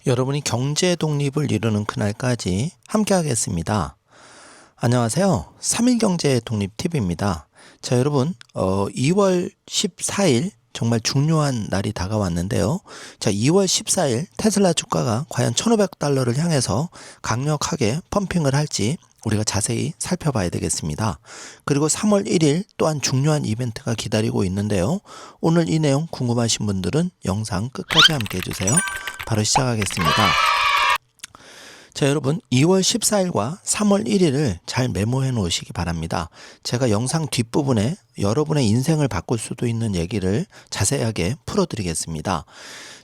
여러분이 경제 독립을 이루는 그날까지 함께 하겠습니다. 안녕하세요. 3일 경제 독립 팁입니다. 자, 여러분, 2월 14일 정말 중요한 날이 다가왔는데요. 자, 2월 14일 테슬라 주가가 과연 1,500달러를 향해서 강력하게 펌핑을 할지 우리가 자세히 살펴봐야 되겠습니다. 그리고 3월 1일 또한 중요한 이벤트가 기다리고 있는데요. 오늘 이 내용 궁금하신 분들은 영상 끝까지 함께 해주세요. 바로 시작하겠습니다. 자, 여러분, 2월 14일과 3월 1일을 잘 메모해 놓으시기 바랍니다. 제가 영상 뒷부분에 여러분의 인생을 바꿀 수도 있는 얘기를 자세하게 풀어드리겠습니다.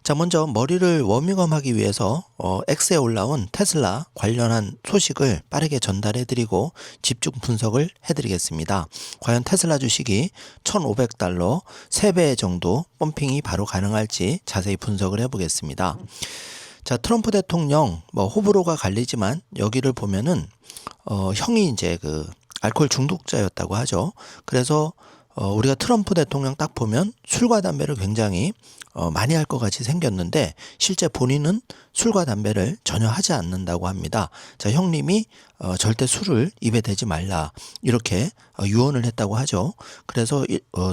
자, 먼저 머리를 워밍업하기 위해서 X에 올라온 테슬라 관련한 소식을 빠르게 전달해드리고 집중 분석을 해드리겠습니다. 과연 테슬라 주식이 1,500달러 3배 정도 펌핑이 바로 가능할지 자세히 분석을 해보겠습니다. 자, 트럼프 대통령 호불호가 갈리지만 여기를 보면은 형이 이제 그 알코올 중독자였다고 하죠. 그래서 우리가 트럼프 대통령 딱 보면 술과 담배를 굉장히 많이 할 것 같이 생겼는데 실제 본인은 술과 담배를 전혀 하지 않는다고 합니다. 자, 형님이 절대 술을 입에 대지 말라 이렇게 유언을 했다고 하죠. 그래서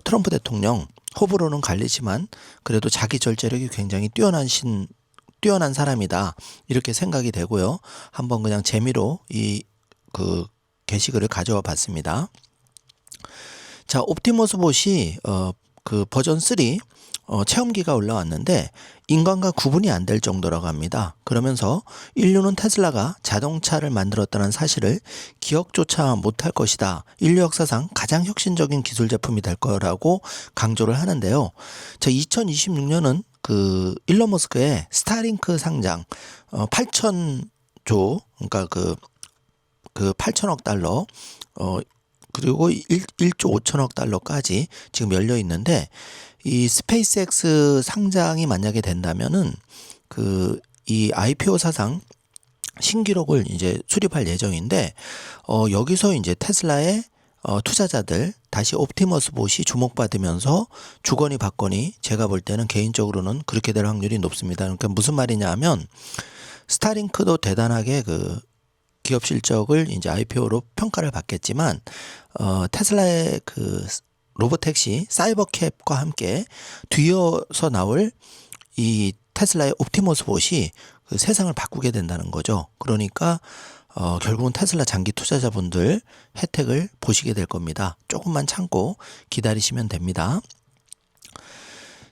트럼프 대통령 호불호는 갈리지만 그래도 자기 절제력이 굉장히 뛰어난 사람이다 이렇게 생각이 되고요. 한번 그냥 재미로 이 게시글을 가져와 봤습니다. 자, 옵티머스 봇이 그 버전 3 체험기가 올라왔는데 인간과 구분이 안 될 정도라고 합니다. 그러면서 인류는 테슬라가 자동차를 만들었다는 사실을 기억조차 못할 것이다. 인류 역사상 가장 혁신적인 기술 제품이 될 거라고 강조를 하는데요. 자, 2026년은 그 일론 머스크의 스타링크 상장 8,000조 그러니까 그 8천억 달러 그리고 1조 5천억 달러까지 지금 열려 있는데 이 스페이스X 상장이 만약에 된다면은 이 IPO 사상 신기록을 이제 수립할 예정인데 여기서 이제 테슬라의 투자자들 다시 옵티머스 봇이 주목받으면서 주거니 받거니 제가 볼 때는 개인적으로는 그렇게 될 확률이 높습니다. 그러니까 무슨 말이냐 하면 스타링크도 대단하게 그 기업 실적을 이제 IPO로 평가를 받겠지만 테슬라의 그 로보택시 사이버캡과 함께 뒤이어서 나올 이 테슬라의 옵티머스 봇이 그 세상을 바꾸게 된다는 거죠. 그러니까 결국은 테슬라 장기 투자자분들 혜택을 보시게 될 겁니다. 조금만 참고 기다리시면 됩니다.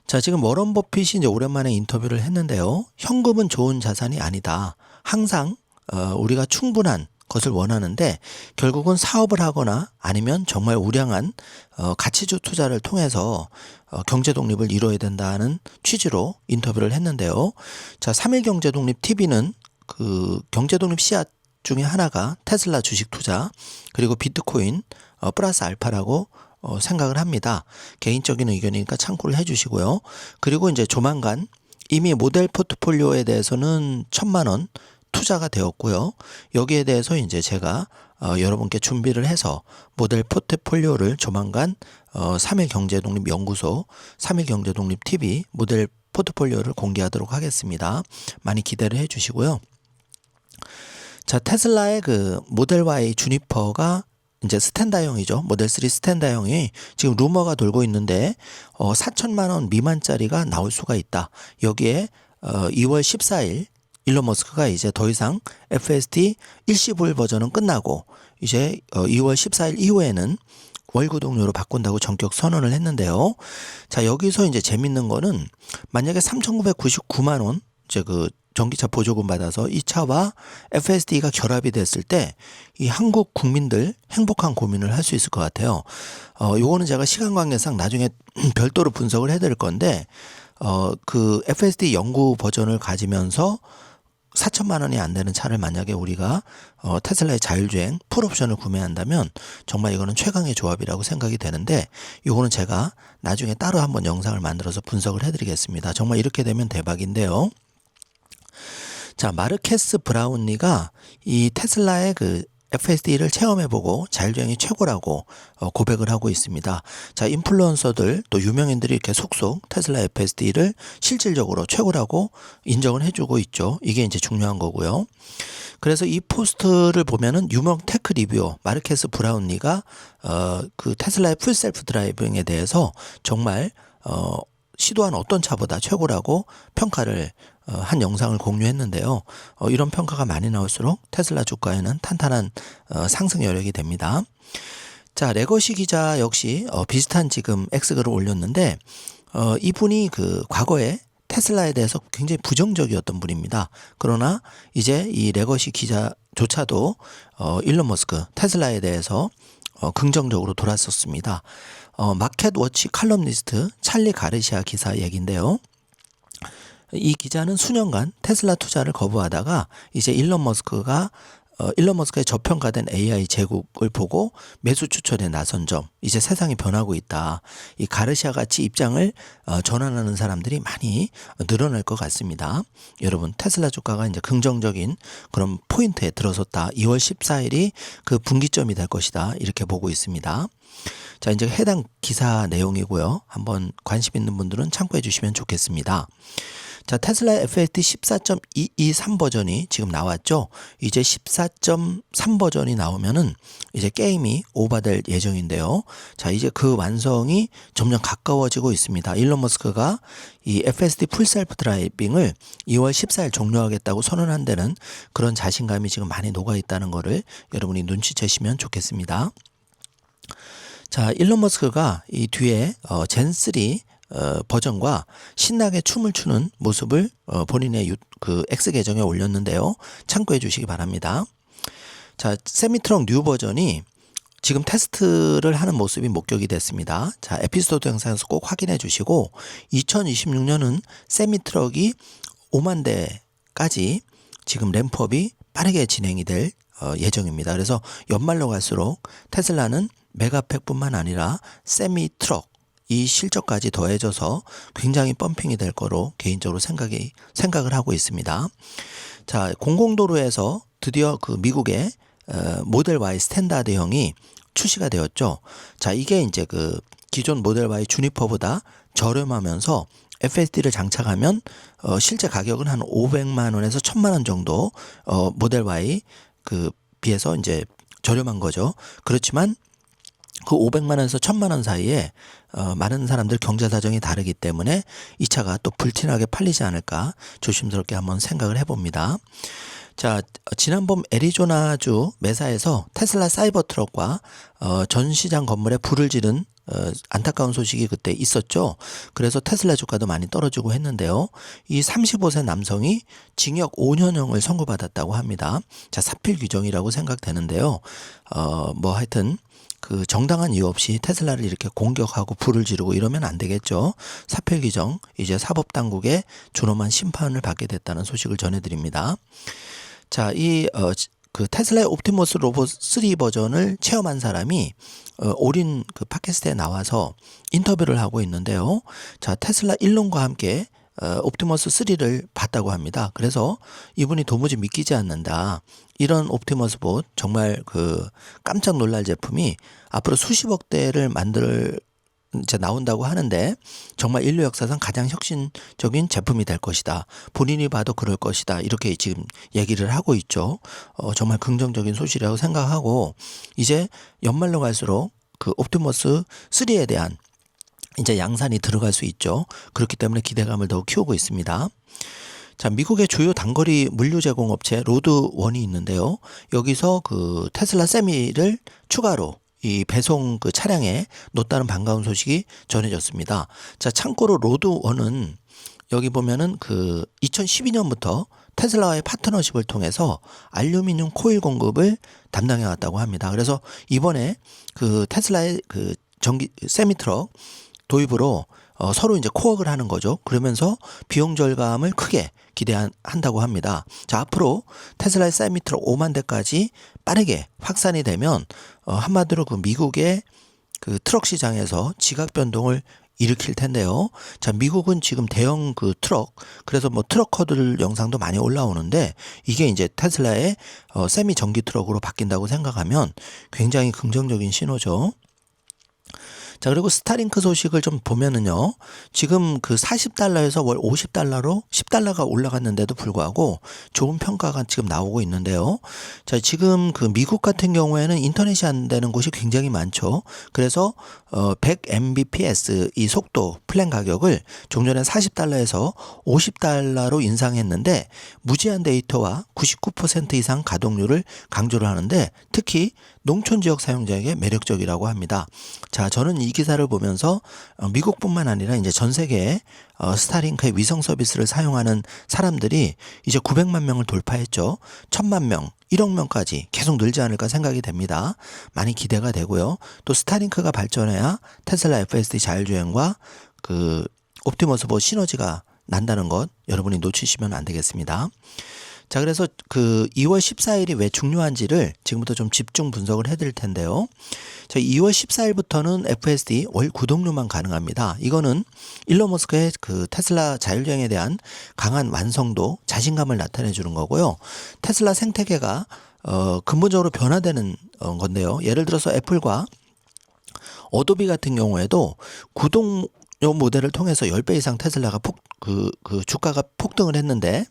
자, 지금 워런 버핏이 이제 오랜만에 인터뷰를 했는데요. 현금은 좋은 자산이 아니다. 항상 우리가 충분한 것을 원하는데 결국은 사업을 하거나 아니면 정말 우량한 가치주 투자를 통해서 경제 독립을 이루어야 된다는 취지로 인터뷰를 했는데요. 자, 3일 경제 독립 TV는 그 경제 독립 씨앗 중에 하나가 테슬라 주식 투자 그리고 비트코인 플러스 알파라고 생각을 합니다. 개인적인 의견이니까 참고를 해주시고요. 그리고 이제 조만간 이미 모델 포트폴리오에 대해서는 1,000만 원 투자가 되었고요. 여기에 대해서 이제 제가 여러분께 준비를 해서 모델 포트폴리오를 조만간 3일 경제독립 연구소 3일 경제독립 TV 모델 포트폴리오를 공개하도록 하겠습니다. 많이 기대를 해 주시고요. 자, 테슬라의 그 모델 Y 주니퍼가 이제 스탠다형이죠. 모델 3 스탠다형이 지금 루머가 돌고 있는데 4천만 원 미만짜리가 나올 수가 있다. 여기에 2월 14일 일론 머스크가 이제 더 이상 FSD 일시불 버전은 끝나고 이제 2월 14일 이후에는 월구독료로 바꾼다고 전격 선언을 했는데요. 자, 여기서 이제 재밌는 거는 만약에 3,999만 원 이제 그 전기차 보조금 받아서 이 차와 FSD가 결합이 됐을 때 이 한국 국민들 행복한 고민을 할 수 있을 것 같아요. 요거는 제가 시간 관계상 나중에 별도로 분석을 해드릴 건데 그 FSD 연구 버전을 가지면서 4천만 원이 안 되는 차를 만약에 우리가 테슬라의 자율주행 풀옵션을 구매한다면 정말 이거는 최강의 조합이라고 생각이 되는데 이거는 제가 나중에 따로 한번 영상을 만들어서 분석을 해드리겠습니다. 정말 이렇게 되면 대박인데요. 자, 마르케스 브라운리가 이 테슬라의 그 FSD를 체험해보고 자율주행이 최고라고 고백을 하고 있습니다. 자, 인플루언서들 또 유명인들이 이렇게 속속 테슬라 FSD를 실질적으로 최고라고 인정을 해주고 있죠. 이게 이제 중요한 거고요. 그래서 이 포스트를 보면은 유명 테크 리뷰어 마르케스 브라운리가 그 테슬라의 풀 셀프 드라이빙에 대해서 정말 시도한 어떤 차보다 최고라고 평가를 한 영상을 공유했는데요. 이런 평가가 많이 나올수록 테슬라 주가에는 탄탄한 상승 여력이 됩니다. 자, 레거시 기자 역시 비슷한 지금 X글을 올렸는데 이분이 그 과거에 테슬라에 대해서 굉장히 부정적이었던 분입니다. 그러나 이제 이 레거시 기자조차도 일론 머스크 테슬라에 대해서 긍정적으로 돌았었습니다. 마켓워치 칼럼니스트 찰리 가르시아 기사 얘기인데요. 이 기자는 수년간 테슬라 투자를 거부하다가 이제 일론 머스크의 저평가된 AI 제국을 보고 매수 추천에 나선 점, 이제 세상이 변하고 있다. 이 가르시아 같이 입장을 전환하는 사람들이 많이 늘어날 것 같습니다. 여러분, 테슬라 주가가 이제 긍정적인 그런 포인트에 들어섰다. 2월 14일이 그 분기점이 될 것이다. 이렇게 보고 있습니다. 자, 이제 해당 기사 내용이고요. 한번 관심 있는 분들은 참고해 주시면 좋겠습니다. 자, 테슬라 FSD 14.223 버전이 지금 나왔죠. 이제 14.3 버전이 나오면은 이제 게임이 오버될 예정인데요. 자, 이제 그 완성이 점점 가까워지고 있습니다. 일론 머스크가 이 FSD 풀 셀프 드라이빙을 2월 14일 종료하겠다고 선언한 데는 그런 자신감이 지금 많이 녹아 있다는 거를 여러분이 눈치채시면 좋겠습니다. 자, 일론 머스크가 이 뒤에 젠3 버전과 신나게 춤을 추는 모습을 본인의 그 X 계정에 올렸는데요. 참고해 주시기 바랍니다. 자, 세미트럭 뉴 버전이 지금 테스트를 하는 모습이 목격이 됐습니다. 자, 에피소드 영상에서 꼭 확인해 주시고 2026년은 세미트럭이 5만 대까지 지금 램프업이 빠르게 진행이 될 예정입니다. 그래서 연말로 갈수록 테슬라는 메가팩뿐만 아니라 세미트럭 이 실적까지 더해져서 굉장히 펌핑이 될 거로 개인적으로 생각을 하고 있습니다. 자, 공공도로에서 드디어 그 미국의 모델 Y 스탠다드형이 출시가 되었죠. 자, 이게 이제 그 기존 모델 Y 주니퍼보다 저렴하면서 FSD를 장착하면 실제 가격은 한 500만 원에서 1000만 원 정도 모델 Y 그 비해서 이제 저렴한 거죠. 그렇지만 그 500만 원에서 1000만 원 사이에 많은 사람들 경제 사정이 다르기 때문에 이 차가 또 불티나게 팔리지 않을까 조심스럽게 한번 생각을 해봅니다. 자, 지난번 애리조나주 매사에서 테슬라 사이버 트럭과 전 시장 건물에 불을 지른 안타까운 소식이 그때 있었죠. 그래서 테슬라 주가도 많이 떨어지고 했는데요. 이 35세 남성이 징역 5년형을 선고받았다고 합니다. 자, 사필 규정이라고 생각되는데요. 뭐 하여튼 그 정당한 이유 없이 테슬라를 이렇게 공격하고 불을 지르고 이러면 안 되겠죠. 사필 규정, 이제 사법당국의 준엄한 심판을 받게 됐다는 소식을 전해드립니다. 자, 그 테슬라의 옵티머스 로봇 3 버전을 체험한 사람이 올인 그 팟캐스트에 나와서 인터뷰를 하고 있는데요. 자, 테슬라 일론과 함께 옵티머스 3를 봤다고 합니다. 그래서 이분이 도무지 믿기지 않는다. 이런 옵티머스 봇 정말 그 깜짝 놀랄 제품이 앞으로 수십억 대를 이제 나온다고 하는데 정말 인류 역사상 가장 혁신적인 제품이 될 것이다. 본인이 봐도 그럴 것이다. 이렇게 지금 얘기를 하고 있죠. 정말 긍정적인 소식이라고 생각하고 이제 연말로 갈수록 그 옵티머스 3에 대한 이제 양산이 들어갈 수 있죠. 그렇기 때문에 기대감을 더욱 키우고 있습니다. 자, 미국의 주요 단거리 물류 제공 업체 로드원이 있는데요. 여기서 그 테슬라 세미를 추가로 이 배송 그 차량에 놓다는 반가운 소식이 전해졌습니다. 자, 참고로 로드원은 여기 보면은 그 2012년부터 테슬라와의 파트너십을 통해서 알루미늄 코일 공급을 담당해 왔다고 합니다. 그래서 이번에 그 테슬라의 그 전기 세미트럭 도입으로 서로 이제 코어를 하는 거죠. 그러면서 비용 절감을 크게 기대한다고 합니다. 자, 앞으로 테슬라의 세미트럭 5만 대까지 빠르게 확산이 되면 한마디로 그 미국의 그 트럭 시장에서 지각 변동을 일으킬 텐데요. 자, 미국은 지금 대형 그 트럭, 그래서 뭐 트럭커들 영상도 많이 올라오는데 이게 이제 테슬라의 세미 전기 트럭으로 바뀐다고 생각하면 굉장히 긍정적인 신호죠. 자, 그리고 스타링크 소식을 좀 보면은요, 지금 그 40달러에서 월 50달러로 10달러가 올라갔는데도 불구하고 좋은 평가가 지금 나오고 있는데요. 자, 지금 그 미국 같은 경우에는 인터넷이 안 되는 곳이 굉장히 많죠. 그래서 100mbps 이 속도 플랜 가격을 좀 전에 40달러에서 50달러로 인상했는데 무제한 데이터와 99% 이상 가동률을 강조를 하는데 특히 농촌 지역 사용자에게 매력적이라고 합니다. 자, 저는 이 기사를 보면서 미국뿐만 아니라 이제 전 세계에 스타링크의 위성 서비스를 사용하는 사람들이 이제 900만 명을 돌파했죠. 1000만 명, 1억 명까지 계속 늘지 않을까 생각이 됩니다. 많이 기대가 되고요. 또 스타링크가 발전해야 테슬라 FSD 자율주행과 그 옵티머스 보 시너지가 난다는 것 여러분이 놓치시면 안 되겠습니다. 자, 그래서 그 2월 14일이 왜 중요한지를 지금부터 좀 집중 분석을 해드릴 텐데요. 자, 2월 14일부터는 FSD 월 구독료만 가능합니다. 이거는 일론 머스크의 그 테슬라 자율주행에 대한 강한 완성도, 자신감을 나타내 주는 거고요. 테슬라 생태계가 근본적으로 변화되는 건데요. 예를 들어서 애플과 어도비 같은 경우에도 구독료 모델을 통해서 10배 이상 테슬라가 주가가 폭등을 했는데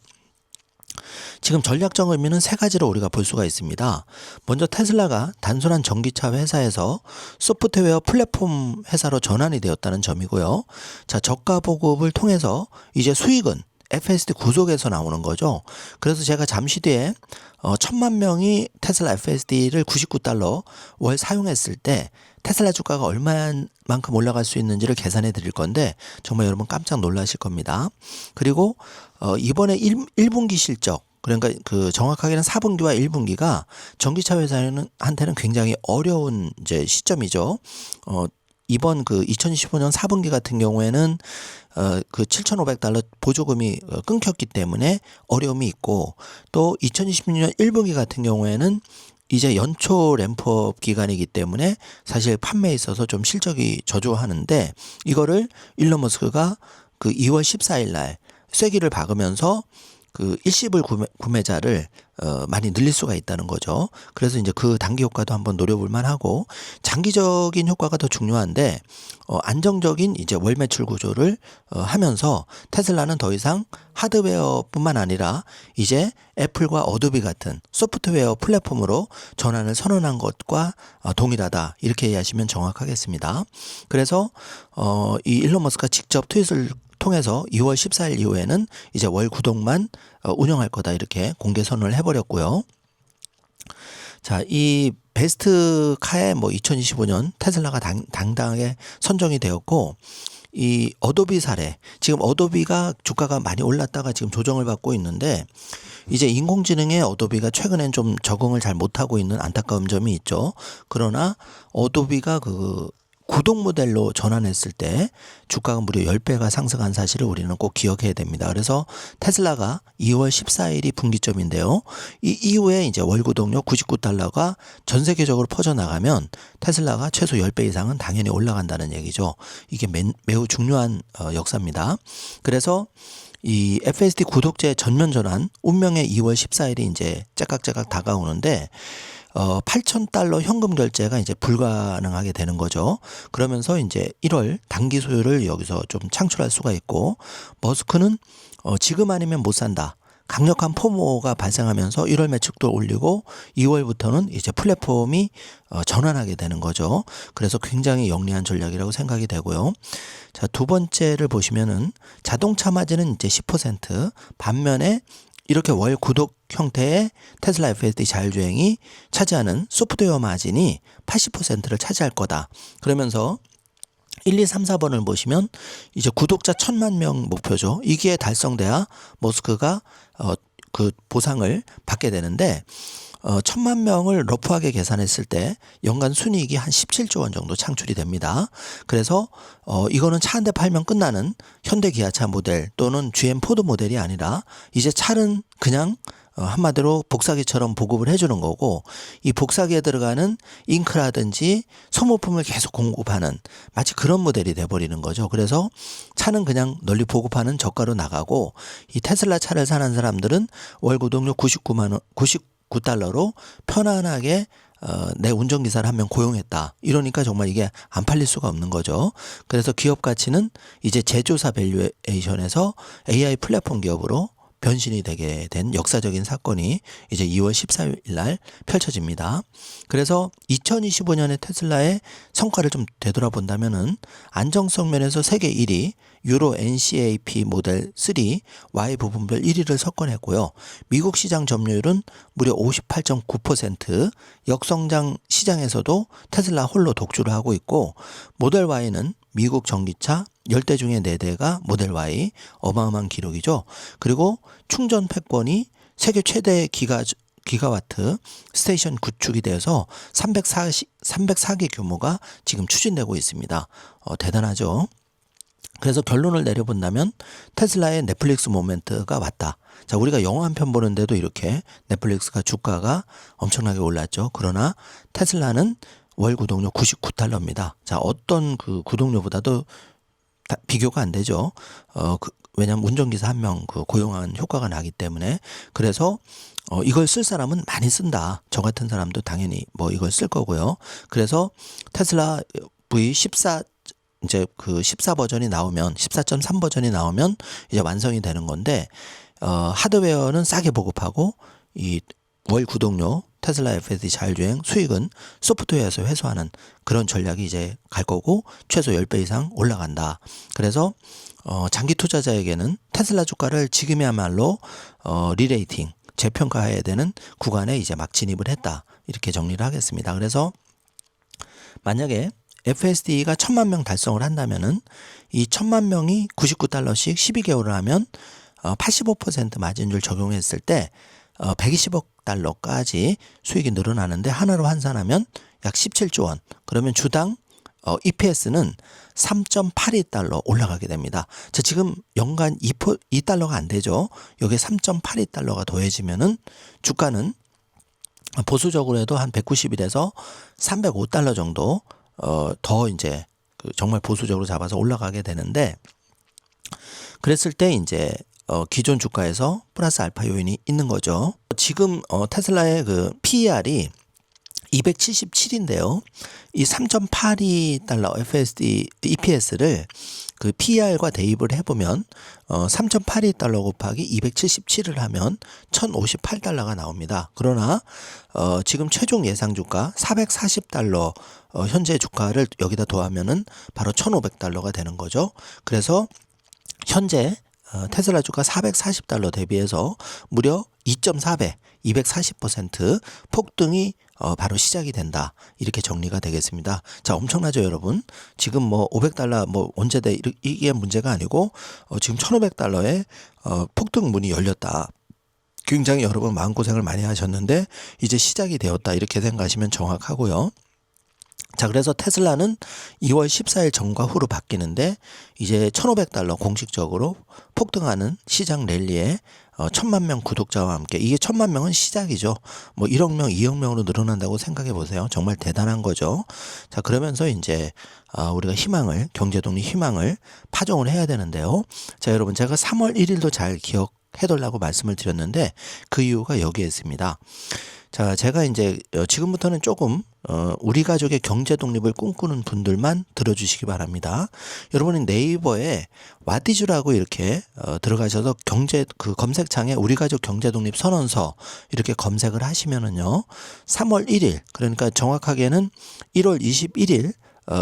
지금 전략적 의미는 세 가지로 우리가 볼 수가 있습니다. 먼저 테슬라가 단순한 전기차 회사에서 소프트웨어 플랫폼 회사로 전환이 되었다는 점이고요. 자, 저가 보급을 통해서 이제 수익은 FSD 구속에서 나오는 거죠. 그래서 제가 잠시 뒤에 1000만 명이 테슬라 FSD를 99달러 월 사용했을 때 테슬라 주가가 얼마만큼 올라갈 수 있는지를 계산해 드릴 건데 정말 여러분 깜짝 놀라실 겁니다. 그리고 이번에 1분기 실적, 그러니까 그 정확하게는 4분기와 1분기가 전기차 회사한테는 굉장히 어려운 이제 시점이죠. 이번 그 2025년 4분기 같은 경우에는 그 7,500달러 보조금이 끊겼기 때문에 어려움이 있고, 또 2026년 1분기 같은 경우에는 이제 연초 램프업 기간이기 때문에 사실 판매에 있어서 좀 실적이 저조하는데 이거를 일론 머스크가 그 2월 14일 날 쐐기를 박으면서 그 일시불 구매자를 많이 늘릴 수가 있다는 거죠. 그래서 이제 그 단기 효과도 한번 노려볼 만하고, 장기적인 효과가 더 중요한데 안정적인 이제 월 매출 구조를 하면서 테슬라는 더 이상 하드웨어뿐만 아니라 이제 애플과 어도비 같은 소프트웨어 플랫폼으로 전환을 선언한 것과 동일하다, 이렇게 이해하시면 정확하겠습니다. 그래서 이 일론 머스크가 직접 트윗을 통해서 2월 14일 이후에는 이제 월 구독만 운영할 거다, 이렇게 공개 선언을 해버렸고요. 자, 이 베스트 카에 뭐 2025년 테슬라가 당당하게 선정이 되었고, 이 어도비 사례, 지금 어도비가 주가가 많이 올랐다가 지금 조정을 받고 있는데 이제 인공지능에 어도비가 최근엔 좀 적응을 잘 못하고 있는 안타까운 점이 있죠. 그러나 어도비가 그 구독 모델로 전환했을 때 주가가 무려 10배가 상승한 사실을 우리는 꼭 기억해야 됩니다. 그래서 테슬라가 2월 14일이 분기점인데요. 이 이후에 이제 월 구독료 99달러가 전 세계적으로 퍼져나가면 테슬라가 최소 10배 이상은 당연히 올라간다는 얘기죠. 이게 매우 중요한 역사입니다. 그래서 이 FSD 구독제 전면 전환, 운명의 2월 14일이 이제 째깍째깍 다가오는데 8,000달러 현금 결제가 이제 불가능하게 되는 거죠. 그러면서 이제 1월 단기 소요를 여기서 좀 창출할 수가 있고, 머스크는 지금 아니면 못 산다, 강력한 포모가 발생하면서 1월 매출도 올리고 2월부터는 이제 플랫폼이 전환하게 되는 거죠. 그래서 굉장히 영리한 전략이라고 생각이 되고요. 자, 두 번째를 보시면은 자동차 마진은 이제 10%, 반면에 이렇게 월 구독 형태의 테슬라 FSD 자율주행이 차지하는 소프트웨어 마진이 80%를 차지할 거다. 그러면서 1, 2, 3, 4번을 보시면 이제 구독자 1000만 명 목표죠. 이게 달성돼야 머스크가 그 보상을 받게 되는데 1000만 명을 러프하게 계산했을 때 연간 순이익이 한 17조 원 정도 창출이 됩니다. 그래서 이거는 차 한 대 팔면 끝나는 현대 기아차 모델 또는 GM 포드 모델이 아니라 이제 차는 그냥 한마디로 복사기처럼 보급을 해주는 거고, 이 복사기에 들어가는 잉크라든지 소모품을 계속 공급하는 마치 그런 모델이 돼버리는 거죠. 그래서 차는 그냥 널리 보급하는 저가로 나가고, 이 테슬라 차를 사는 사람들은 월 구독료 99달러로 편안하게 내 운전기사를 한 명 고용했다. 이러니까 정말 이게 안 팔릴 수가 없는 거죠. 그래서 기업 가치는 이제 제조사 밸류에이션에서 AI 플랫폼 기업으로 변신이 되게 된 역사적인 사건이 이제 2월 14일 날 펼쳐집니다. 그래서 2025년에 테슬라의 성과를 좀 되돌아본다면은 안정성 면에서 세계 1위, 유로 NCAP 모델 3, Y 부분별 1위를 석권했고요. 미국 시장 점유율은 무려 58.9%, 역성장 시장에서도 테슬라 홀로 독주를 하고 있고, 모델 Y는 미국 전기차 10대 중에 4대가 모델 Y, 어마어마한 기록이죠. 그리고 충전 패권이 세계 최대 기가와트 스테이션 구축이 되어서 304개 규모가 지금 추진되고 있습니다. 대단하죠. 그래서 결론을 내려본다면 테슬라의 넷플릭스 모멘트가 왔다. 자, 우리가 영화 한 편 보는데도 이렇게 넷플릭스가 주가가 엄청나게 올랐죠. 그러나 테슬라는 월 구독료 99달러입니다. 자, 어떤 그 구독료보다도 비교가 안 되죠. 왜냐하면 운전기사 한 명 고용한 효과가 나기 때문에. 그래서 이걸 쓸 사람은 많이 쓴다. 저 같은 사람도 당연히 뭐 이걸 쓸 거고요. 그래서 테슬라 V14 이제 그 14 버전이 나오면 14.3 버전이 나오면 이제 완성이 되는 건데, 하드웨어는 싸게 보급하고 이 월 구독료 테슬라 FSD 자율주행 수익은 소프트웨어에서 회수하는 그런 전략이 이제 갈 거고, 최소 10배 이상 올라간다. 그래서 장기 투자자에게는 테슬라 주가를 지금이야말로 리레이팅, 재평가해야 되는 구간에 이제 막 진입을 했다. 이렇게 정리를 하겠습니다. 그래서 만약에 FSD가 1000만 명 달성을 한다면은 이 1000만 명이 99달러씩 12개월을 하면 85% 마진율 적용했을 때 120억 달러까지 수익이 늘어나는데, 하나로 환산하면 약 17조 원. 그러면 주당 EPS는 3.82달러 올라가게 됩니다. 자, 지금 연간 2달러가 안 되죠. 여기에 3.82달러가 더해지면은 주가는 보수적으로 해도 한 190일에서 305달러 정도 더 이제 정말 보수적으로 잡아서 올라가게 되는데, 그랬을 때 이제 기존 주가에서 플러스 알파 요인이 있는 거죠. 지금 테슬라의 그 PER이 277인데요. 이 3.82달러 FSD EPS를 그 PER과 대입을 해보면 3.82달러 곱하기 277을 하면 1058달러가 나옵니다. 그러나 지금 최종 예상 주가 440달러 현재 주가를 여기다 더하면은 바로 1500달러가 되는 거죠. 그래서 현재 테슬라 주가 440달러 대비해서 무려 2.4배, 240% 폭등이 바로 시작이 된다. 이렇게 정리가 되겠습니다. 자, 엄청나죠, 여러분? 지금 뭐 500달러 뭐 언제 돼 이게 문제가 아니고 지금 1,500달러에 폭등 문이 열렸다. 굉장히 여러분 마음고생을 많이 하셨는데 이제 시작이 되었다. 이렇게 생각하시면 정확하고요. 자, 그래서 테슬라는 2월 14일 전과 후로 바뀌는데 이제 1,500달러 공식적으로 폭등하는 시장 랠리에 1,000만 명 구독자와 함께, 이게 1,000만 명은 시작이죠. 뭐 1억 명, 2억 명으로 늘어난다고 생각해 보세요. 정말 대단한 거죠. 자, 그러면서 이제 우리가 희망을, 경제독립 희망을 파종을 해야 되는데요. 자, 여러분, 제가 3월 1일도 잘 기억해달라고 말씀을 드렸는데 그 이유가 여기에 있습니다. 자, 제가 이제 지금부터는 조금 우리 가족의 경제 독립을 꿈꾸는 분들만 들어주시기 바랍니다. 여러분은 네이버에 와디즈라고 이렇게 들어가셔서 검색창에 우리 가족 경제 독립 선언서 이렇게 검색을 하시면은요, 3월 1일, 그러니까 정확하게는 1월 21일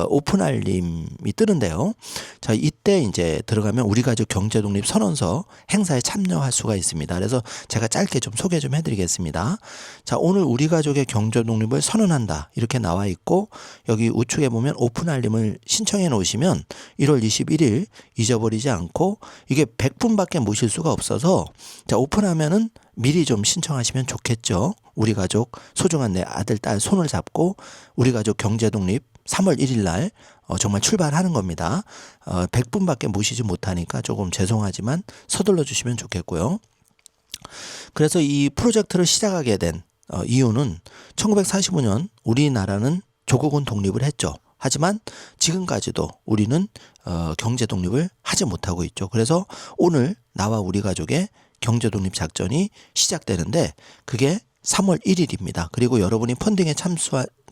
오픈 알림이 뜨는데요. 자, 이때 이제 들어가면 우리 가족 경제 독립 선언서 행사에 참여할 수가 있습니다. 그래서 제가 짧게 좀 소개 좀 해드리겠습니다. 자, 오늘 우리 가족의 경제 독립을 선언한다 이렇게 나와 있고, 여기 우측에 보면 오픈 알림을 신청해 놓으시면 1월 21일 잊어버리지 않고, 이게 100분밖에 모실 수가 없어서 자, 오픈하면은 미리 좀 신청하시면 좋겠죠. 우리 가족 소중한 내 아들 딸 손을 잡고 우리 가족 경제 독립 3월 1일 날 정말 출발하는 겁니다. 100분밖에 모시지 못하니까 조금 죄송하지만 서둘러 주시면 좋겠고요. 그래서 이 프로젝트를 시작하게 된 이유는 1945년 우리나라는 조국은 독립을 했죠. 하지만 지금까지도 우리는 경제 독립을 하지 못하고 있죠. 그래서 오늘 나와 우리 가족의 경제 독립 작전이 시작되는데 그게 3월 1일입니다. 그리고 여러분이 펀딩에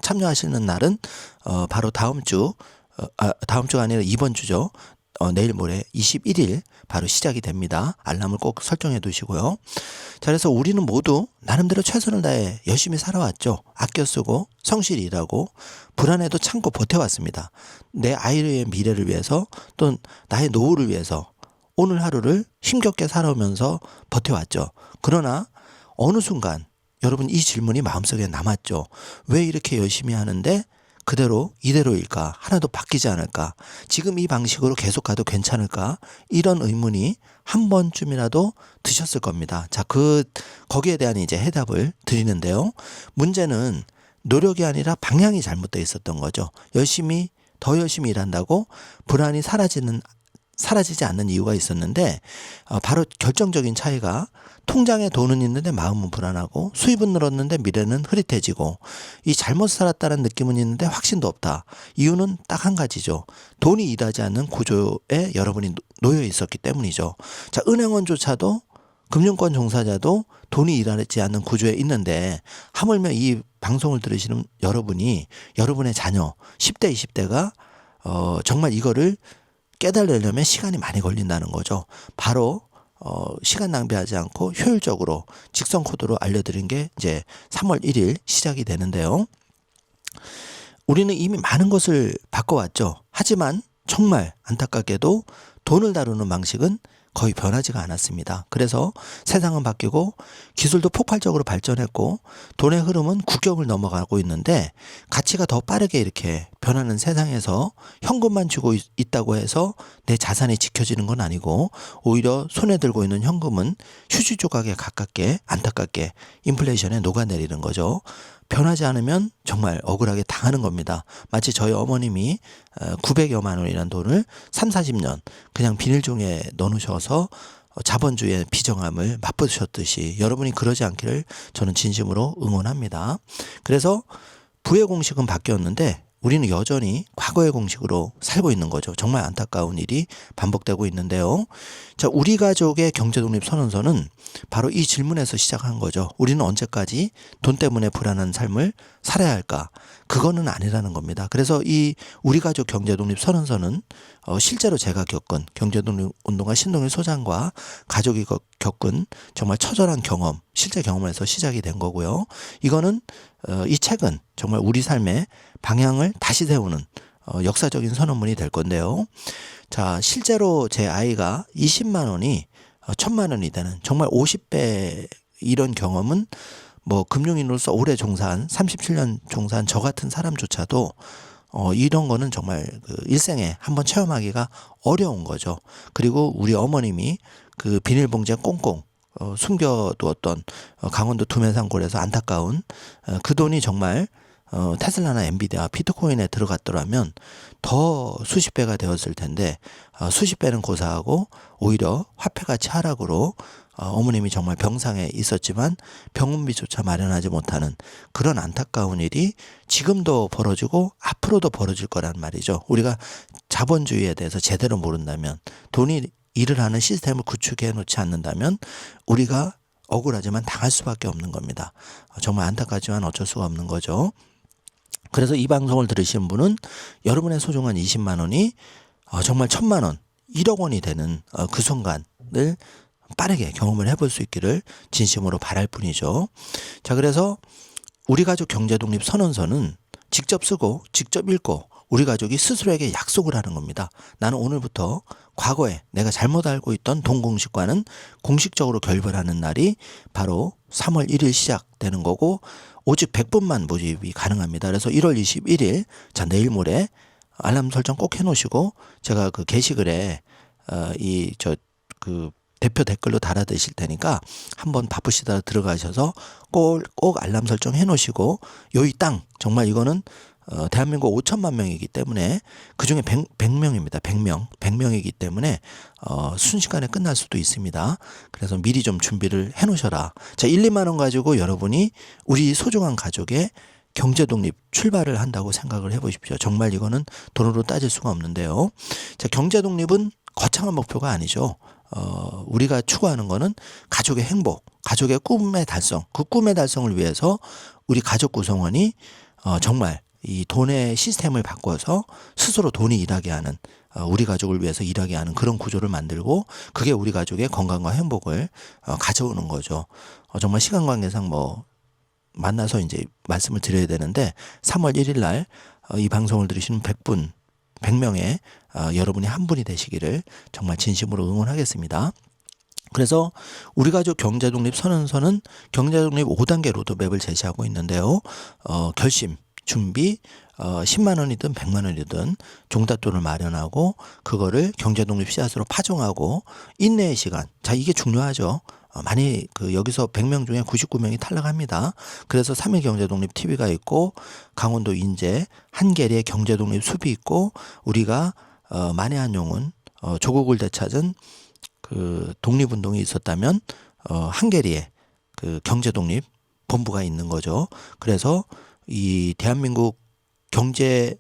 참여하시는 날은 바로 다음 주가 아니라 이번 주죠. 내일 모레 21일 바로 시작이 됩니다. 알람을 꼭 설정해 두시고요. 자, 그래서 우리는 모두 나름대로 최선을 다해 열심히 살아왔죠. 아껴 쓰고 성실히 일하고 불안해도 참고 버텨왔습니다. 내 아이의 미래를 위해서 또 나의 노후를 위해서 오늘 하루를 힘겹게 살아오면서 버텨왔죠. 그러나 어느 순간 여러분 이 질문이 마음속에 남았죠. 왜 이렇게 열심히 하는데 그대로 이대로일까? 하나도 바뀌지 않을까? 지금 이 방식으로 계속 가도 괜찮을까? 이런 의문이 한 번쯤이라도 드셨을 겁니다. 자, 거기에 대한 이제 해답을 드리는데요. 문제는 노력이 아니라 방향이 잘못되어 있었던 거죠. 더 열심히 일한다고 불안이 사라지지 않는 이유가 있었는데 바로 결정적인 차이가 통장에 돈은 있는데 마음은 불안하고 수입은 늘었는데 미래는 흐릿해지고 이 잘못 살았다는 느낌은 있는데 확신도 없다. 이유는 딱 한 가지죠. 돈이 일하지 않는 구조에 여러분이 놓여 있었기 때문이죠. 자, 은행원조차도 금융권 종사자도 돈이 일하지 않는 구조에 있는데 하물며 이 방송을 들으시는 여러분이 여러분의 자녀 10대 20대가 정말 이거를 깨달으려면 시간이 많이 걸린다는 거죠. 바로 시간 낭비하지 않고 효율적으로 직선 코드로 알려드린 게 이제 3월 1일 시작이 되는데요. 우리는 이미 많은 것을 바꿔왔죠. 하지만 정말 안타깝게도 돈을 다루는 방식은 거의 변하지가 않았습니다. 그래서 세상은 바뀌고 기술도 폭발적으로 발전했고 돈의 흐름은 국경을 넘어가고 있는데 가치가 더 빠르게 이렇게 변하는 세상에서 현금만 쥐고 있다고 해서 내 자산이 지켜지는 건 아니고 오히려 손에 들고 있는 현금은 휴지 조각에 가깝게 안타깝게 인플레이션에 녹아내리는 거죠. 변하지 않으면 정말 억울하게 당하는 겁니다. 마치 저희 어머님이 900여만 원이라는 돈을 3, 40년 그냥 비닐종이에 넣어놓으셔서 자본주의의 비정함을 맛보셨듯이 여러분이 그러지 않기를 저는 진심으로 응원합니다. 그래서 부의 공식은 바뀌었는데 우리는 여전히 과거의 공식으로 살고 있는 거죠. 정말 안타까운 일이 반복되고 있는데요. 자, 우리 가족의 경제독립 선언서는 바로 이 질문에서 시작한 거죠. 우리는 언제까지 돈 때문에 불안한 삶을 살아야 할까? 그거는 아니라는 겁니다. 그래서 이 우리 가족 경제독립 선언서는 실제로 제가 겪은 경제독립 운동가 신동일 소장과 가족이 겪은 정말 처절한 경험, 실제 경험에서 시작이 된 거고요. 이거는 이 책은 정말 우리 삶의 방향을 다시 세우는 역사적인 선언문이 될 건데요. 자, 실제로 제 아이가 20만 원이 1000만 원이 되는 정말 50배 이런 경험은 뭐 금융인으로서 오래 종사한 37년 종사한 저 같은 사람조차도 이런 거는 정말 그 일생에 한번 체험하기가 어려운 거죠. 그리고 우리 어머님이 그 비닐봉지에 꽁꽁 숨겨두었던 강원도 두면산골에서 안타까운 그 돈이 정말 테슬라나 엔비디아, 비트코인에 들어갔더라면 더 수십 배가 되었을 텐데 수십 배는 고사하고 오히려 화폐가치 하락으로 어머님이 정말 병상에 있었지만 병원비조차 마련하지 못하는 그런 안타까운 일이 지금도 벌어지고 앞으로도 벌어질 거란 말이죠. 우리가 자본주의에 대해서 제대로 모른다면 돈이 일을 하는 시스템을 구축해 놓지 않는다면 우리가 억울하지만 당할 수밖에 없는 겁니다. 정말 안타깝지만 어쩔 수가 없는 거죠. 그래서 이 방송을 들으시는 분은 여러분의 소중한 20만 원이 정말 1000만 원, 1억 원이 되는 그 순간을 빠르게 경험을 해볼 수 있기를 진심으로 바랄 뿐이죠. 자, 그래서 우리 가족 경제독립 선언서는 직접 쓰고 직접 읽고 우리 가족이 스스로에게 약속을 하는 겁니다. 나는 오늘부터 과거에 내가 잘못 알고 있던 돈 공식과는 공식적으로 결별하는 날이 바로 3월 1일 시작되는 거고 오직 100분만 모집이 가능합니다. 그래서 1월 21일 자 내일 모레 알람 설정 꼭 해놓으시고 제가 그 게시글에 그 대표 댓글로 달아드실 테니까 한번 바쁘시다 들어가셔서 꼭 알람 설정 해놓으시고 요이 땅 정말 이거는 대한민국 5천만 명이기 때문에 그중에 100명입니다. 100명이기 때문에 순식간에 끝날 수도 있습니다. 그래서 미리 좀 준비를 해 놓으셔라. 자, 1, 2만 원 가지고 여러분이 우리 소중한 가족의 경제 독립 출발을 한다고 생각을 해 보십시오. 정말 이거는 돈으로 따질 수가 없는데요. 자, 경제 독립은 거창한 목표가 아니죠. 우리가 추구하는 거는 가족의 행복, 가족의 꿈의 달성, 그 꿈의 달성을 위해서 우리 가족 구성원이 정말 이 돈의 시스템을 바꿔서 스스로 돈이 일하게 하는, 우리 가족을 위해서 일하게 하는 그런 구조를 만들고, 그게 우리 가족의 건강과 행복을 가져오는 거죠. 정말 시간 관계상 뭐 만나서 이제 말씀을 드려야 되는데 3월 1일 날 이 방송을 들으시는 100명의 여러분이 한 분이 되시기를 정말 진심으로 응원하겠습니다. 그래서 우리 가족 경제독립 선언서는 경제독립 5단계 로드맵을 제시하고 있는데요. 결심, 준비, 10만 원이든 100만 원이든 종잣돈을 마련하고 그거를 경제독립 씨앗으로 파종하고 인내의 시간. 자, 이게 중요하죠. 많이 여기서 100명 중에 99명이 탈락합니다. 그래서 3일 경제독립 TV가 있고 강원도 인제 한계리의 경제독립 숲이 있고 우리가 만해한용운 조국을 되찾은 그 독립운동이 있었다면 한계리에 그 경제독립 본부가 있는 거죠. 그래서 이 대한민국 경제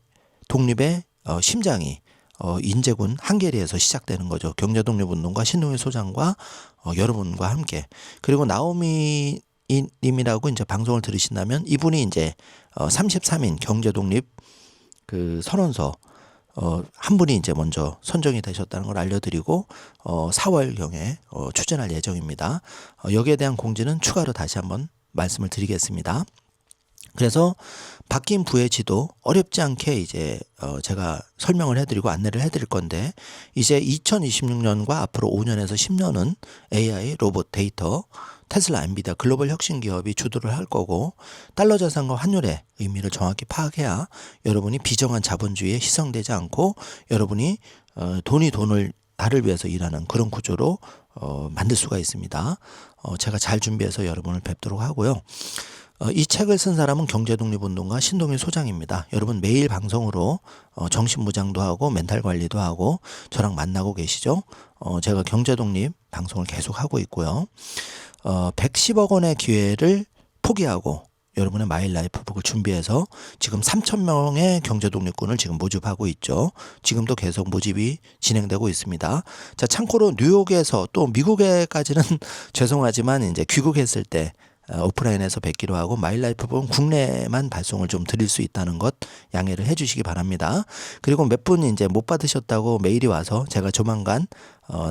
독립의 심장이 인제군 한계리에서 시작되는 거죠. 경제독립운동가 신동일 소장과 여러분과 함께. 그리고 나오미 님이라고 이제 방송을 들으신다면 이분이 이제 33인 경제독립 그 선언서 한 분이 이제 먼저 선정이 되셨다는 걸 알려드리고 4월경에 추진할 예정입니다. 여기에 대한 공지는 추가로 다시 한번 말씀을 드리겠습니다. 그래서 바뀐 부의 지도 어렵지 않게 이제 제가 설명을 해드리고 안내를 해드릴 건데 이제 2026년과 앞으로 5년에서 10년은 AI, 로봇, 데이터, 테슬라, 엔비디아 글로벌 혁신 기업이 주도를 할 거고 달러 자산과 환율의 의미를 정확히 파악해야 여러분이 비정한 자본주의에 희생되지 않고 여러분이 돈을 나를 위해서 일하는 그런 구조로 만들 수가 있습니다. 제가 잘 준비해서 여러분을 뵙도록 하고요. 이 책을 쓴 사람은 경제독립운동가 신동일 소장입니다. 여러분 매일 방송으로 정신무장도 하고 멘탈 관리도 하고 저랑 만나고 계시죠? 제가 경제독립 방송을 계속 하고 있고요. 110억 원의 기회를 포기하고 여러분의 마일라이프북을 준비해서 지금 3,000명의 경제독립군을 지금 모집하고 있죠. 지금도 계속 모집이 진행되고 있습니다. 자, 참고로 뉴욕에서 또 미국에까지는 죄송하지만 이제 귀국했을 때 오프라인에서 뵙기로 하고 마일라이프북은 국내만 발송을 좀 드릴 수 있다는 것 양해를 해 주시기 바랍니다. 그리고 몇 분 이제 못 받으셨다고 메일이 와서 제가 조만간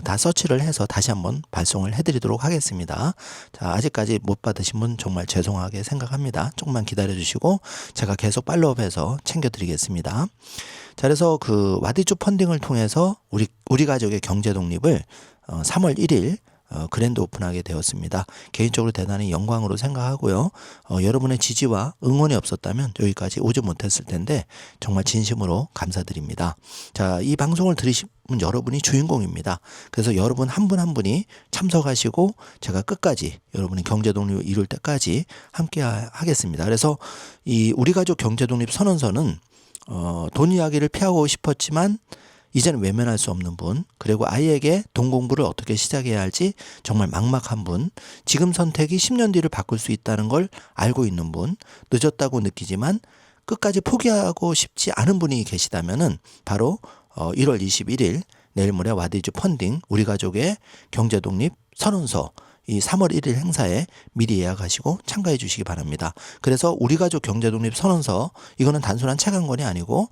다 서치를 해서 다시 한번 발송을 해드리도록 하겠습니다. 자, 아직까지 못 받으신 분 정말 죄송하게 생각합니다. 조금만 기다려 주시고 제가 계속 팔로우해서 챙겨드리겠습니다. 자, 그래서 그 와디주 펀딩을 통해서 우리 가족의 경제 독립을 3월 1일 그랜드 오픈하게 되었습니다. 개인적으로 대단히 영광으로 생각하고요. 여러분의 지지와 응원이 없었다면 여기까지 오지 못했을 텐데 정말 진심으로 감사드립니다. 자, 이 방송을 들으시면 여러분이 주인공입니다. 그래서 여러분 한 분 한 분이 참석하시고 제가 끝까지 여러분이 경제독립을 이룰 때까지 함께 하겠습니다. 그래서 이 우리 가족 경제독립 선언서는 돈 이야기를 피하고 싶었지만 이제는 외면할 수 없는 분, 그리고 아이에게 돈 공부를 어떻게 시작해야 할지 정말 막막한 분, 지금 선택이 10년 뒤를 바꿀 수 있다는 걸 알고 있는 분, 늦었다고 느끼지만 끝까지 포기하고 싶지 않은 분이 계시다면은 바로 1월 21일 내일 모레 와디즈 펀딩 우리 가족의 경제독립 선언서 이 3월 1일 행사에 미리 예약하시고 참가해 주시기 바랍니다. 그래서 우리 가족 경제독립 선언서 이거는 단순한 책 한 권이 아니고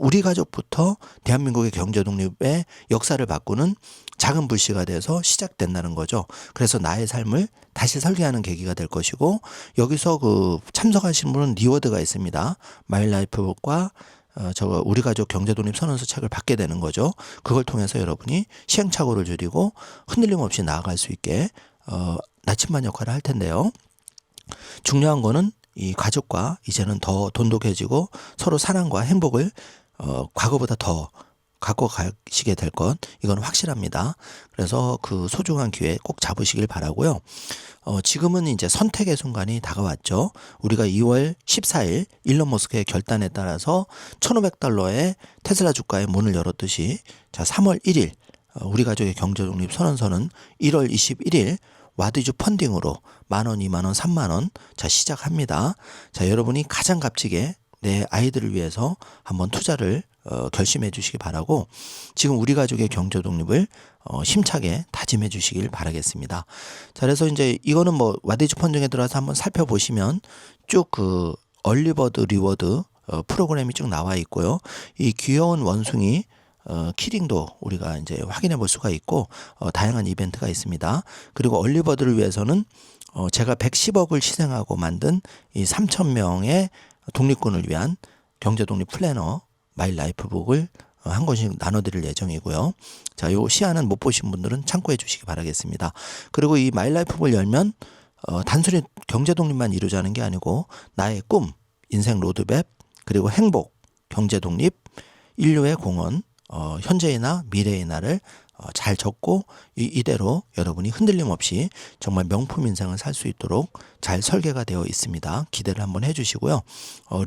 우리 가족부터 대한민국의 경제독립의 역사를 바꾸는 작은 불씨가 돼서 시작된다는 거죠. 그래서 나의 삶을 다시 설계하는 계기가 될 것이고 여기서 그 참석하신 분은 리워드가 있습니다. 마일라이프북과 저 우리 가족 경제독립 선언서 책을 받게 되는 거죠. 그걸 통해서 여러분이 시행착오를 줄이고 흔들림 없이 나아갈 수 있게 나침반 역할을 할 텐데요. 중요한 거는 이 가족과 이제는 더 돈독해지고 서로 사랑과 행복을 과거보다 더 갖고 가시게 될 것, 이건 확실합니다. 그래서 그 소중한 기회 꼭 잡으시길 바라고요. 지금은 이제 선택의 순간이 다가왔죠. 우리가 2월 14일 일론 머스크의 결단에 따라서 $1,500의 테슬라 주가의 문을 열었듯이, 자, 3월 1일 우리 가족의 경제 독립 선언서는 1월 21일 와디즈 펀딩으로 10,000원, 20,000원, 30,000원 자 시작합니다. 자, 여러분이 가장 값지게 내 아이들을 위해서 한번 투자를 결심해 주시기 바라고, 지금 우리 가족의 경제 독립을 힘차게 다짐해 주시길 바라겠습니다. 자, 그래서 이제 이거는 뭐 와디즈 펀딩에 들어가서 한번 살펴보시면 쭉 그 얼리버드 리워드 프로그램이 쭉 나와 있고요. 이 귀여운 원숭이 키링도 우리가 이제 확인해 볼 수가 있고, 다양한 이벤트가 있습니다. 그리고 얼리버드를 위해서는 제가 110억을 희생하고 만든 이 3,000명의 독립군을 위한 경제 독립 플래너 마이 라이프북을 한 권씩 나눠드릴 예정이고요. 자, 요 시안은 못 보신 분들은 참고해 주시기 바라겠습니다. 그리고 이 마이 라이프북을 열면 단순히 경제 독립만 이루자는 게 아니고 나의 꿈, 인생 로드맵, 그리고 행복, 경제 독립, 인류의 공헌, 현재이나 미래의 나를 잘 적고 이대로 여러분이 흔들림 없이 정말 명품 인생을 살 수 있도록 잘 설계가 되어 있습니다. 기대를 한번 해주시고요.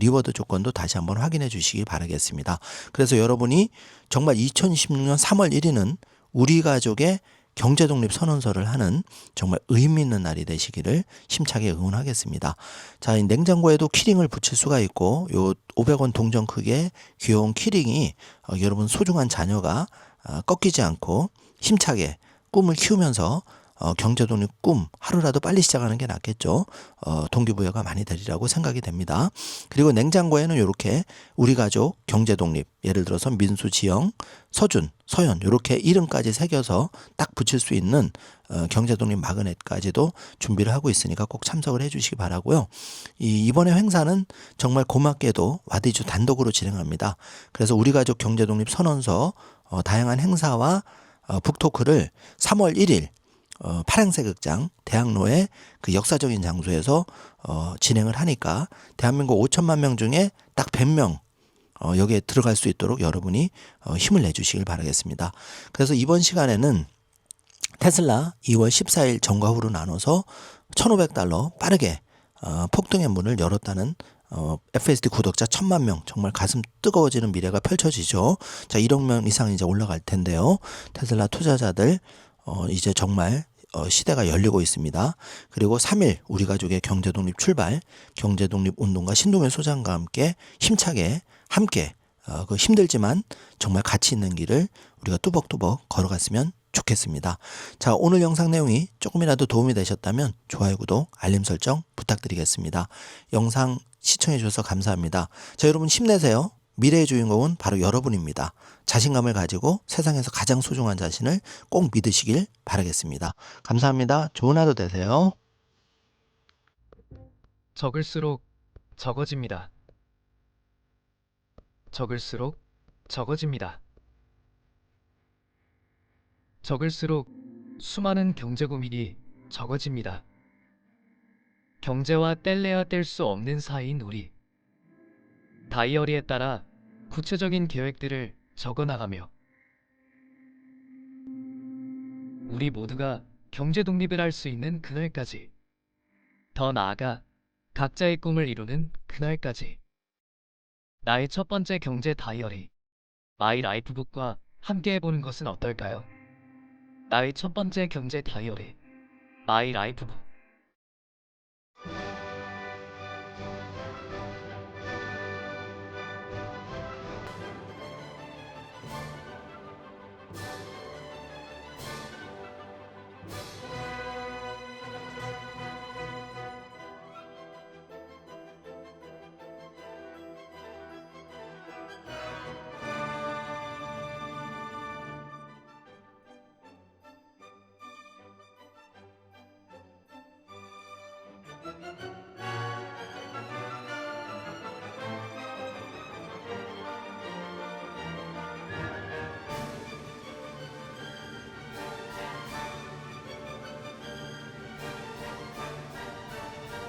리워드 조건도 다시 한번 확인해 주시기 바라겠습니다. 그래서 여러분이 정말 2016년 3월 1일은 우리 가족의 경제독립 선언서를 하는 정말 의미 있는 날이 되시기를 힘차게 응원하겠습니다. 자, 이 냉장고에도 키링을 붙일 수가 있고, 요 500원 동전 크기의 귀여운 키링이 여러분 소중한 자녀가 꺾이지 않고 힘차게 꿈을 키우면서 경제독립 꿈 하루라도 빨리 시작하는 게 낫겠죠. 동기부여가 많이 되리라고 생각이 됩니다. 그리고 냉장고에는 이렇게 우리 가족 경제독립, 예를 들어서 민수, 지영, 서준, 서연 이렇게 이름까지 새겨서 딱 붙일 수 있는 경제독립 마그넷까지도 준비를 하고 있으니까 꼭 참석을 해주시기 바라고요. 이번에 행사는 정말 고맙게도 와디즈 단독으로 진행합니다. 그래서 우리 가족 경제독립 선언서 다양한 행사와 북토크를 3월 1일 파랑새 극장 대학로의 그 역사적인 장소에서 진행을 하니까 대한민국 5천만 명 중에 딱 100명 여기에 들어갈 수 있도록 여러분이 힘을 내주시길 바라겠습니다. 그래서 이번 시간에는 테슬라 2월 14일 전과 후로 나눠서 $1,500 빠르게 폭등의 문을 열었다는 FSD 구독자 1,000만 명, 정말 가슴 뜨거워지는 미래가 펼쳐지죠. 자, 1억 명 이상 이제 올라갈 텐데요. 테슬라 투자자들 이제 정말 시대가 열리고 있습니다. 그리고 3일 우리 가족의 경제독립 출발, 경제독립 운동가 신동현 소장과 함께 힘차게 함께 그 힘들지만 정말 가치 있는 길을 우리가 뚜벅뚜벅 걸어갔으면 좋겠습니다. 자, 오늘 영상 내용이 조금이라도 도움이 되셨다면 좋아요, 구독, 알림 설정 부탁드리겠습니다. 영상 시청해 주셔서 감사합니다. 자, 여러분 힘내세요. 미래의 주인공은 바로 여러분입니다. 자신감을 가지고 세상에서 가장 소중한 자신을 꼭 믿으시길 바라겠습니다. 감사합니다. 좋은 하루 되세요. 적을수록 적어집니다. 적을수록 적어집니다. 적을수록 수많은 경제 고민이 적어집니다. 경제와 뗄래야 뗄 수 없는 사이인 우리. 다이어리에 따라 구체적인 계획들을 적어나가며 우리 모두가 경제 독립을 할 수 있는 그날까지, 더 나아가 각자의 꿈을 이루는 그날까지 나의 첫 번째 경제 다이어리 마이 라이프북과 함께 해보는 것은 어떨까요? 나의 첫 번째 경제 다이어리 마이 라이프북.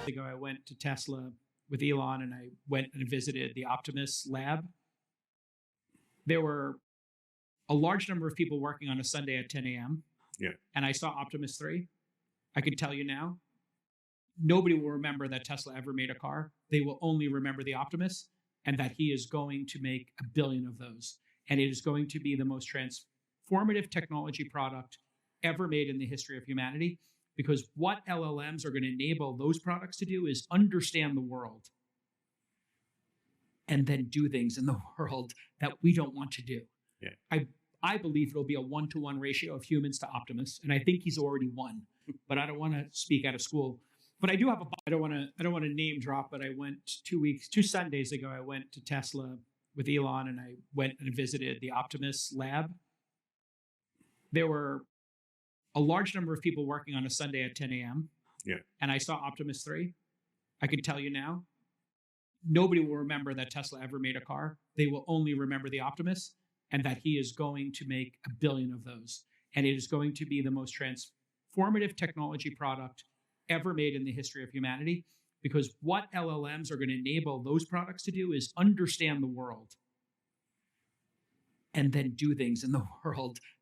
ago, I went to Tesla with Elon and I went and visited the Optimus lab. There were a large number of people working on a Sunday at 10 a.m. Yeah. And I saw Optimus 3. I can tell you now, nobody will remember that Tesla ever made a car. They will only remember the Optimus and that he is going to make 1 billion of those. And it is going to be the most transformative technology product ever made in the history of humanity. Because what LLMs are going to enable those products to do is understand the world and then do things in the world that we don't want to do. Yeah. I believe it'll be a 1-to-1 ratio of humans to Optimus, and I think he's already won. But I don't want to speak out of school. But I do have I don't want to name drop, but I went 2 Sundays ago. I went to Tesla with Elon, and I went and visited the Optimus lab. There were a large number of people working on a Sunday at 10 a.m. Yeah. And I saw Optimus 3. I can tell you now, nobody will remember that Tesla ever made a car. They will only remember the Optimus and that he is going to make 1 billion of those. And it is going to be the most transformative technology product ever made in the history of humanity. Because what LLMs are going to enable those products to do is understand the world and then do things in the world